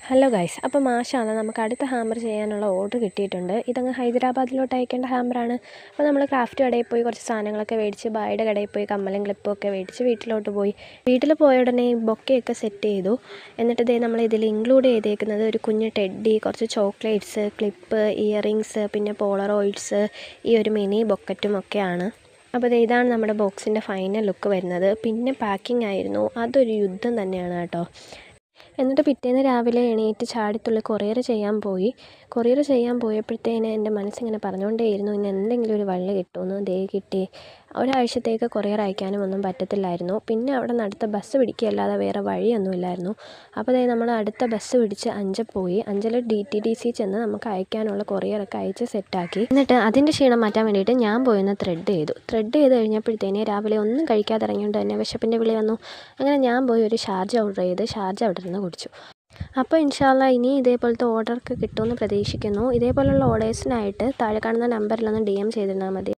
Hello guys, അപ്പോൾ മാഷാണ് നമുക്ക് അടുത്ത ഹാമ്പർ ചെയ്യാനുള്ള ഓർഡർ കിട്ടിയിട്ടുണ്ട്. ഇതങ്ങ് ഹൈദരാബാദിലോട്ട് അയക്കേണ്ട ഹാമ്പറാണ്. അപ്പോൾ നമ്മൾ ക്രാഫ്റ്റ് കടയിൽ പോയി കുറച്ച് സാധനങ്ങളൊക്കെ മേടിച്ച്, ബായുടെ കടയിൽ പോയി കമ്മലും ക്ലിപ്പും ഒക്കെ മേടിച്ച് വീട്ടിലോട്ട് പോയി. വീട്ടിൽ പോയ ഉടനെ ബൊക്കെയൊക്കെ സെറ്റ് ചെയ്തു. എന്നിട്ട് ഇതേ നമ്മൾ ഇതിൽ ഇൻക്ലൂഡ് ചെയ്തേക്കുന്നത് ഒരു കുഞ്ഞ് ടെഡ്ഡി, കുറച്ച് ചോക്ലേറ്റ്സ്, ക്ലിപ്പ്, ഇയറിങ്സ്, പിന്നെ പോളറോയിഡ്സ്, ഈ ഒരു മിനി ബൊക്കറ്റും ഒക്കെയാണ്. അപ്പോൾ ഇതാണ് നമ്മുടെ ബോക്സിൻ്റെ ഫൈനൽ ലുക്ക് വരുന്നത്. പിന്നെ പാക്കിംഗ് ആയിരുന്നു, അതൊരു യുദ്ധം തന്നെയാണ് കേട്ടോ. എന്നിട്ട് പിറ്റേന്ന് രാവിലെ എണീറ്റ് ചാടിത്തുള്ളി കൊറിയർ ചെയ്യാൻ പോയപ്പോഴത്തേന് എൻ്റെ മനസ്സിങ്ങനെ പറഞ്ഞുകൊണ്ടേയിരുന്നു, ഇന്ന് എന്തെങ്കിലും ഒരു വള്ളി കിട്ടുമെന്ന്. ദേ കിട്ടി. ഒരാഴ്ചത്തേക്ക് കൊറിയർ അയക്കാനും ഒന്നും പറ്റത്തില്ലായിരുന്നു. പിന്നെ അവിടെ നിന്ന് അടുത്ത ബസ് പിടിക്കുകയല്ലാതെ വേറെ വഴിയൊന്നുമില്ലായിരുന്നു. അപ്പോൾ നമ്മൾ അടുത്ത ബസ് പിടിച്ച് അഞ്ചൽ പോയി. അഞ്ചൽ DTDC ചെന്ന് നമുക്ക് അയക്കാനുള്ള കൊറിയറൊക്കെ അയച്ച് സെറ്റാക്കി. എന്നിട്ട് അതിൻ്റെ ക്ഷീണം മാറ്റാൻ വേണ്ടിയിട്ട് ഞാൻ പോയൊന്ന് ത്രെഡ് ചെയ്ത് കഴിഞ്ഞപ്പോഴത്തേന് രാവിലെ ഒന്നും കഴിക്കാതെ ഇറങ്ങിയോണ്ട് തന്നെ വിശപ്പിൻ്റെ വിളി വന്നു. അങ്ങനെ ഞാൻ പോയി ഒരു ഷാർജ ഓർഡർ ചെയ്ത് ഷാർജ അവിടെ നിന്ന് കുടിച്ചു. അപ്പോൾ ഇൻഷാ അല്ലാ ഇനി ഇതേപോലത്തെ ഓർഡറൊക്കെ കിട്ടുമെന്ന് പ്രതീക്ഷിക്കുന്നു. ഇതേപോലുള്ള ഓർഡേഴ്സിനായിട്ട് താഴെ കാണുന്ന നമ്പറിലൊന്ന് DM ചെയ്തിരുന്നാൽ മതി.